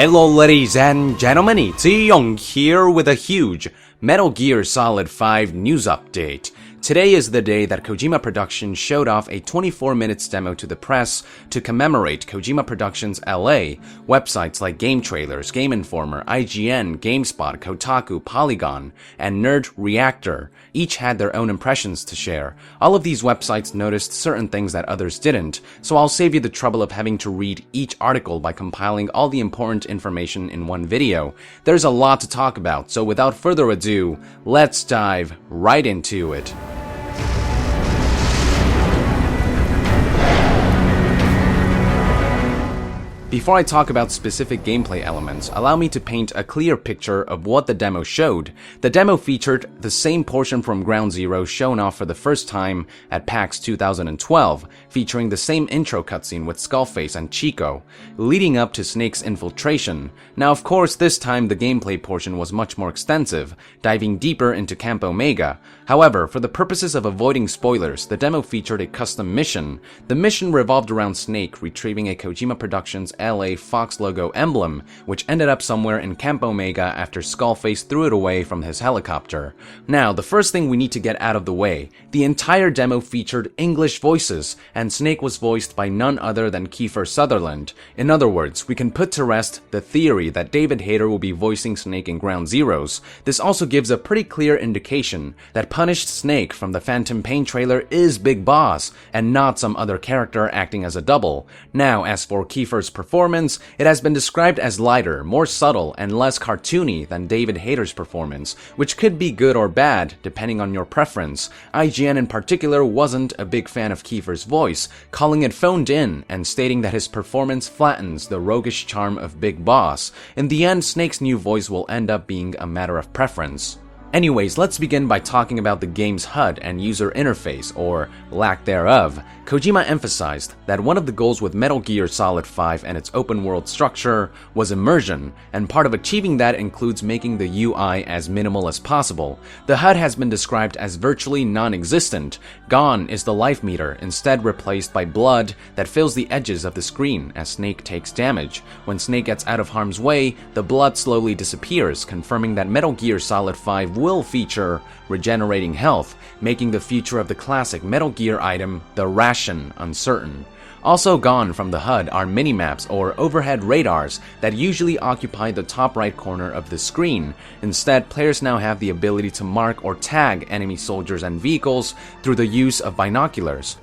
Hello ladies and gentlemen, it's Young here with a huge Metal Gear Solid 5 news update. Today is the day that Kojima Productions showed off a 24-minute demo to the press to commemorate Kojima Productions LA. Websites like Game Trailers, Game Informer, IGN, GameSpot, Kotaku, Polygon, and Nerd Reactor each had their own impressions to share. All of these websites noticed certain things that others didn't, so I'll save you the trouble of having to read each article by compiling all the important information in one video. There's a lot to talk about, so without further ado, let's dive right into it. Before I talk about specific gameplay elements, allow me to paint a clear picture of what the demo showed. The demo featured the same portion from Ground Zero shown off for the first time at PAX 2012, featuring the same intro cutscene with Skullface and Chico, leading up to Snake's infiltration. Now of course this time the gameplay portion was much more extensive, diving deeper into Camp Omega. However, for the purposes of avoiding spoilers, the demo featured a custom mission. The mission revolved around Snake retrieving a Kojima Productions LA Fox logo emblem, which ended up somewhere in Camp Omega after Skullface threw it away from his helicopter. Now, the first thing we need to get out of the way, the entire demo featured English voices, and Snake was voiced by none other than Kiefer Sutherland. In other words, we can put to rest the theory that David Hayter will be voicing Snake in Ground Zeroes. This also gives a pretty clear indication that punished Snake from the Phantom Pain trailer is Big Boss, and not some other character acting as a double. Now, as for Kiefer's performance, it has been described as lighter, more subtle, and less cartoony than David Hayter's performance, which could be good or bad, depending on your preference. IGN in particular wasn't a big fan of Kiefer's voice, calling it phoned in, and stating that his performance flattens the roguish charm of Big Boss. In the end, Snake's new voice will end up being a matter of preference. Anyways, let's begin by talking about the game's HUD and user interface, or lack thereof. Kojima emphasized that one of the goals with Metal Gear Solid 5 and its open-world structure was immersion, and part of achieving that includes making the UI as minimal as possible. The HUD has been described as virtually non-existent. Gone is the life meter, instead replaced by blood that fills the edges of the screen as Snake takes damage. When Snake gets out of harm's way, the blood slowly disappears, confirming that Metal Gear Solid 5 will feature regenerating health, making the future of the classic Metal Gear item, the ration, uncertain. Also gone from the HUD are minimaps or overhead radars that usually occupy the top right corner of the screen. Instead, players now have the ability to mark or tag enemy soldiers and vehicles through the use of binoculars.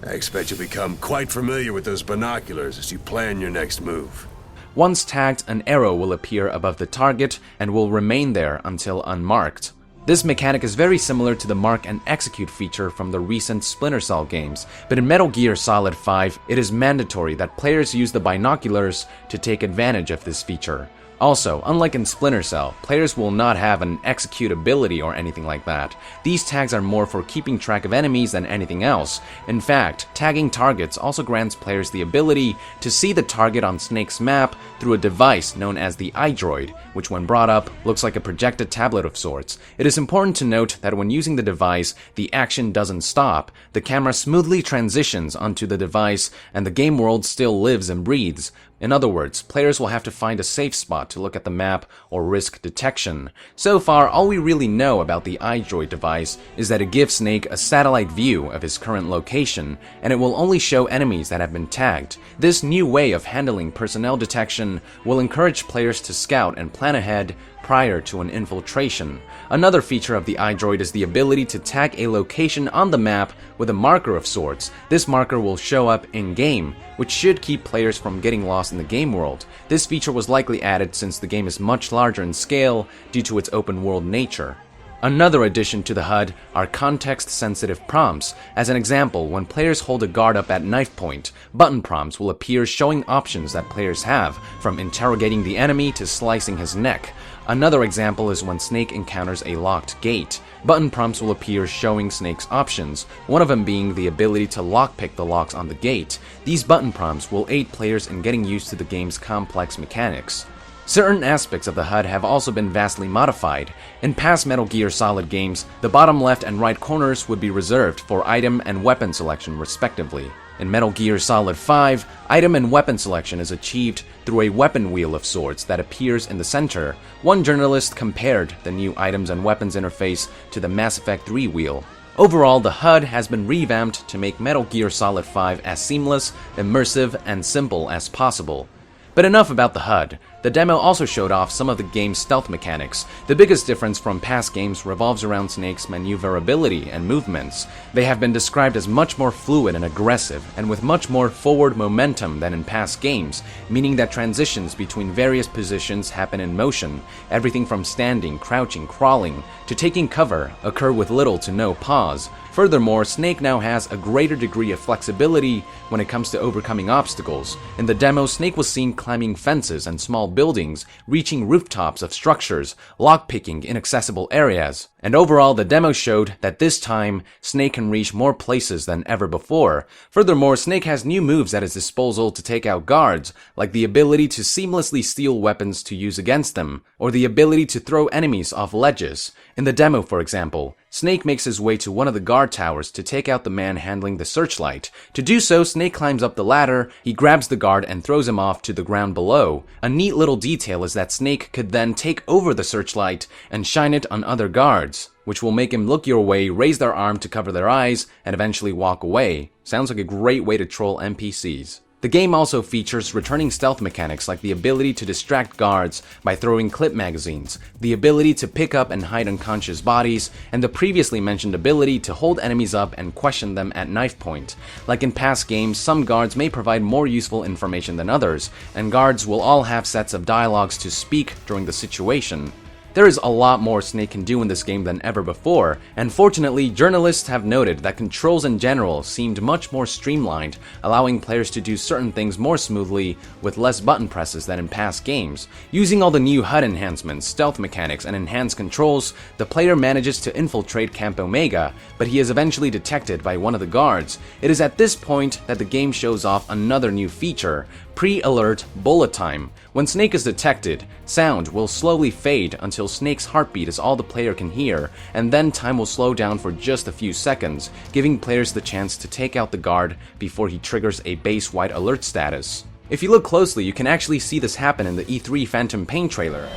I expect you'll become quite familiar with those binoculars as you plan your next move. Once tagged, an arrow will appear above the target and will remain there until unmarked. This mechanic is very similar to the Mark and Execute feature from the recent Splinter Cell games, but in Metal Gear Solid 5, it is mandatory that players use the binoculars to take advantage of this feature. Also, unlike in Splinter Cell, players will not have an execute ability or anything like that. These tags are more for keeping track of enemies than anything else. In fact, tagging targets also grants players the ability to see the target on Snake's map through a device known as the iDroid, which when brought up looks like a projected tablet of sorts. It is important to note that when using the device, the action doesn't stop. The camera smoothly transitions onto the device and the game world still lives and breathes. In other words, players will have to find a safe spot to look at the map or risk detection. So far, all we really know about the iDroid device is that it gives Snake a satellite view of his current location, and it will only show enemies that have been tagged. This new way of handling personnel detection will encourage players to scout and plan ahead prior to an infiltration. Another feature of the iDroid is the ability to tag a location on the map with a marker of sorts. This marker will show up in-game, which should keep players from getting lost in the game world. This feature was likely added since the game is much larger in scale due to its open-world nature. Another addition to the HUD are context-sensitive prompts. As an example, when players hold a guard up at knife point, button prompts will appear showing options that players have, from interrogating the enemy to slicing his neck. Another example is when Snake encounters a locked gate. Button prompts will appear showing Snake's options, one of them being the ability to lockpick the locks on the gate. These button prompts will aid players in getting used to the game's complex mechanics. Certain aspects of the HUD have also been vastly modified. In past Metal Gear Solid games, the bottom left and right corners would be reserved for item and weapon selection respectively. In Metal Gear Solid 5, item and weapon selection is achieved through a weapon wheel of sorts that appears in the center. One journalist compared the new items and weapons interface to the Mass Effect 3 wheel. Overall, the HUD has been revamped to make Metal Gear Solid 5 as seamless, immersive, and simple as possible. But enough about the HUD. The demo also showed off some of the game's stealth mechanics. The biggest difference from past games revolves around Snake's maneuverability and movements. They have been described as much more fluid and aggressive, and with much more forward momentum than in past games, meaning that transitions between various positions happen in motion. Everything from standing, crouching, crawling, to taking cover occur with little to no pause. Furthermore, Snake now has a greater degree of flexibility when it comes to overcoming obstacles. In the demo, Snake was seen climbing fences and small buildings, reaching rooftops of structures, lockpicking inaccessible areas. And overall, the demo showed that this time, Snake can reach more places than ever before. Furthermore, Snake has new moves at his disposal to take out guards, like the ability to seamlessly steal weapons to use against them, or the ability to throw enemies off ledges. In the demo, for example, Snake makes his way to one of the guard towers to take out the man handling the searchlight. To do so, Snake climbs up the ladder, he grabs the guard and throws him off to the ground below. A neat little detail is that Snake could then take over the searchlight and shine it on other guards, which will make him look your way, raise their arm to cover their eyes, and eventually walk away. Sounds like a great way to troll NPCs. The game also features returning stealth mechanics like the ability to distract guards by throwing clip magazines, the ability to pick up and hide unconscious bodies, and the previously mentioned ability to hold enemies up and question them at knife point. Like in past games, some guards may provide more useful information than others, and guards will all have sets of dialogues to speak during the situation. There is a lot more Snake can do in this game than ever before, and fortunately, journalists have noted that controls in general seemed much more streamlined, allowing players to do certain things more smoothly with less button presses than in past games. Using all the new HUD enhancements, stealth mechanics, and enhanced controls, the player manages to infiltrate Camp Omega, but he is eventually detected by one of the guards. It is at this point that the game shows off another new feature: pre-alert bullet time. When Snake is detected, sound will slowly fade until Snake's heartbeat is all the player can hear, and then time will slow down for just a few seconds, giving players the chance to take out the guard before he triggers a base-wide alert status. If you look closely, you can actually see this happen in the E3 Phantom Pain trailer.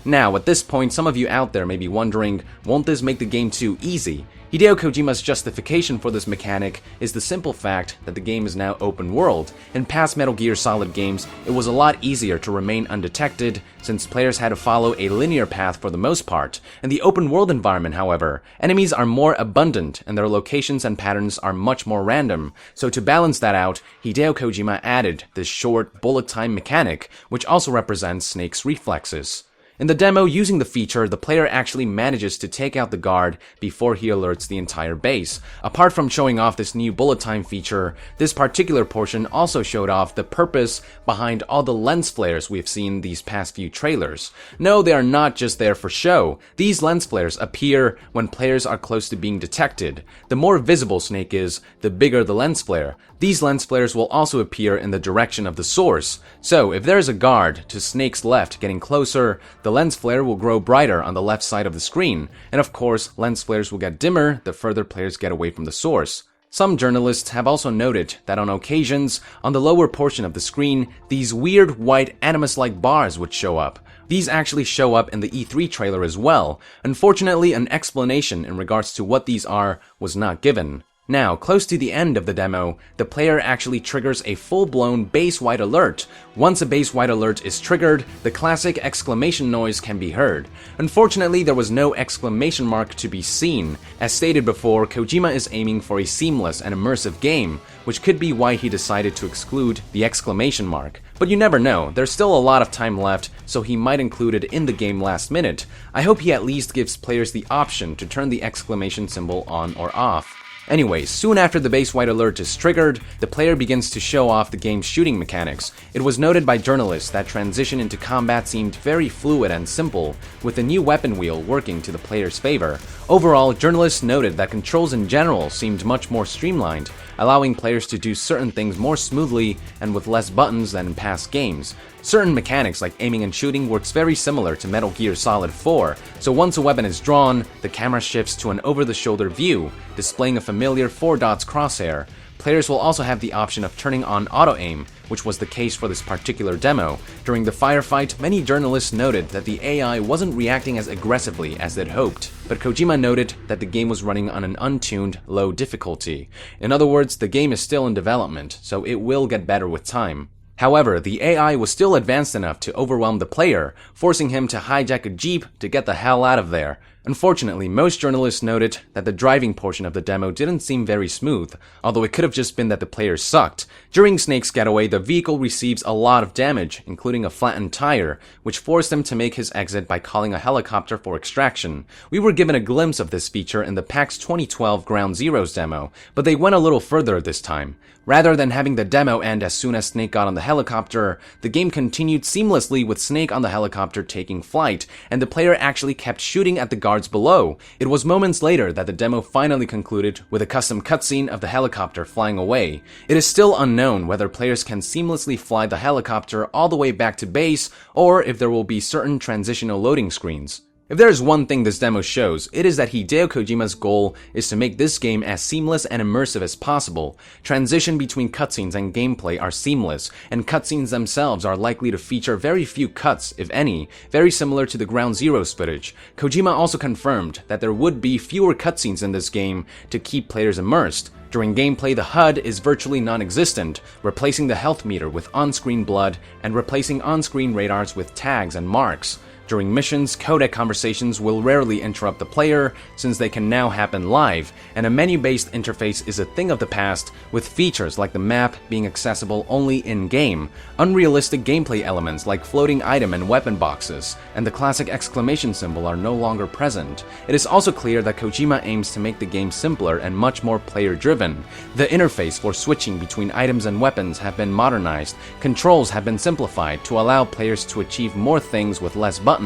Now, at this point, some of you out there may be wondering, won't this make the game too easy? Hideo Kojima's justification for this mechanic is the simple fact that the game is now open world. In past Metal Gear Solid games, it was a lot easier to remain undetected since players had to follow a linear path for the most part. In the open world environment, however, enemies are more abundant and their locations and patterns are much more random. So to balance that out, Hideo Kojima added this short bullet time mechanic, which also represents Snake's reflexes. In the demo, using the feature, the player actually manages to take out the guard before he alerts the entire base. Apart from showing off this new bullet time feature, this particular portion also showed off the purpose behind all the lens flares we've seen these past few trailers. No, they are not just there for show. These lens flares appear when players are close to being detected. The more visible Snake is, the bigger the lens flare. These lens flares will also appear in the direction of the source. So, if there is a guard to Snake's left getting closer, the lens flare will grow brighter on the left side of the screen, and of course, lens flares will get dimmer the further players get away from the source. Some journalists have also noted that on occasions, on the lower portion of the screen, these weird white animus-like bars would show up. These actually show up in the E3 trailer as well. Unfortunately, an explanation in regards to what these are was not given. Now, close to the end of the demo, the player actually triggers a full-blown base-wide alert. Once a base-wide alert is triggered, the classic exclamation noise can be heard. Unfortunately, there was no exclamation mark to be seen. As stated before, Kojima is aiming for a seamless and immersive game, which could be why he decided to exclude the exclamation mark. But you never know, there's still a lot of time left, so he might include it in the game last minute. I hope he at least gives players the option to turn the exclamation symbol on or off. Anyway, soon after the base white alert is triggered, the player begins to show off the game's shooting mechanics. It was noted by journalists that transition into combat seemed very fluid and simple, with the new weapon wheel working to the player's favor. Overall, journalists noted that controls in general seemed much more streamlined, allowing players to do certain things more smoothly and with less buttons than in past games. Certain mechanics like aiming and shooting works very similar to Metal Gear Solid 4, so once a weapon is drawn, the camera shifts to an over-the-shoulder view, displaying a familiar 4 dots crosshair. Players will also have the option of turning on auto-aim, which was the case for this particular demo. During the firefight, many journalists noted that the AI wasn't reacting as aggressively as they'd hoped, but Kojima noted that the game was running on an untuned, low difficulty. In other words, the game is still in development, so it will get better with time. However, the AI was still advanced enough to overwhelm the player, forcing him to hijack a jeep to get the hell out of there. Unfortunately, most journalists noted that the driving portion of the demo didn't seem very smooth, although it could have just been that the player sucked. During Snake's getaway, the vehicle receives a lot of damage, including a flattened tire, which forced him to make his exit by calling a helicopter for extraction. We were given a glimpse of this feature in the PAX 2012 Ground Zeroes demo, but they went a little further this time. Rather than having the demo end as soon as Snake got on the helicopter, the game continued seamlessly with Snake on the helicopter taking flight, and the player actually kept shooting at the guards below. It was moments later that the demo finally concluded with a custom cutscene of the helicopter flying away. It is still unknown whether players can seamlessly fly the helicopter all the way back to base, or if there will be certain transitional loading screens. If there is one thing this demo shows, it is that Hideo Kojima's goal is to make this game as seamless and immersive as possible. Transition between cutscenes and gameplay are seamless, and cutscenes themselves are likely to feature very few cuts, if any, very similar to the Ground Zeroes footage. Kojima also confirmed that there would be fewer cutscenes in this game to keep players immersed. During gameplay, the HUD is virtually non-existent, replacing the health meter with on-screen blood and replacing on-screen radars with tags and marks. During missions, codec conversations will rarely interrupt the player since they can now happen live, and a menu-based interface is a thing of the past, with features like the map being accessible only in-game, unrealistic gameplay elements like floating item and weapon boxes, and the classic exclamation symbol are no longer present. It is also clear that Kojima aims to make the game simpler and much more player-driven. The interface for switching between items and weapons have been modernized, controls have been simplified to allow players to achieve more things with less buttons.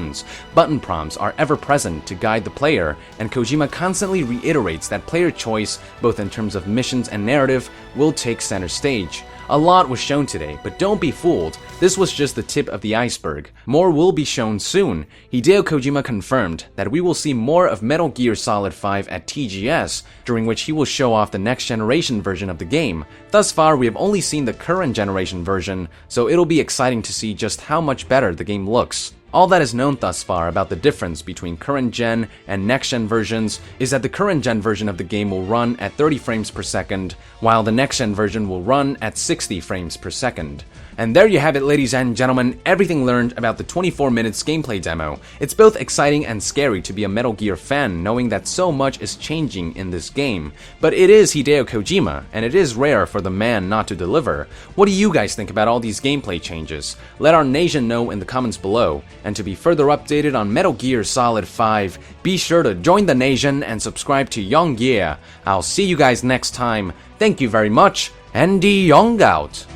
Button prompts are ever present to guide the player, and Kojima constantly reiterates that player choice, both in terms of missions and narrative, will take center stage. A lot was shown today, but don't be fooled, this was just the tip of the iceberg. More will be shown soon. Hideo Kojima confirmed that we will see more of Metal Gear Solid 5 at TGS, during which he will show off the next generation version of the game. Thus far, we have only seen the current generation version, so it'll be exciting to see just how much better the game looks. All that is known thus far about the difference between current gen and next gen versions is that the current gen version of the game will run at 30 frames per second, while the next gen version will run at 60 frames per second. And there you have it, ladies and gentlemen, everything learned about the 24 minutes gameplay demo. It's both exciting and scary to be a Metal Gear fan knowing that so much is changing in this game. But it is Hideo Kojima, and it is rare for the man not to deliver. What do you guys think about all these gameplay changes? Let our nation know in the comments below. And to be further updated on Metal Gear Solid 5, be sure to join the nation and subscribe to Young Gear. I'll see you guys next time. Thank you very much, and Young out!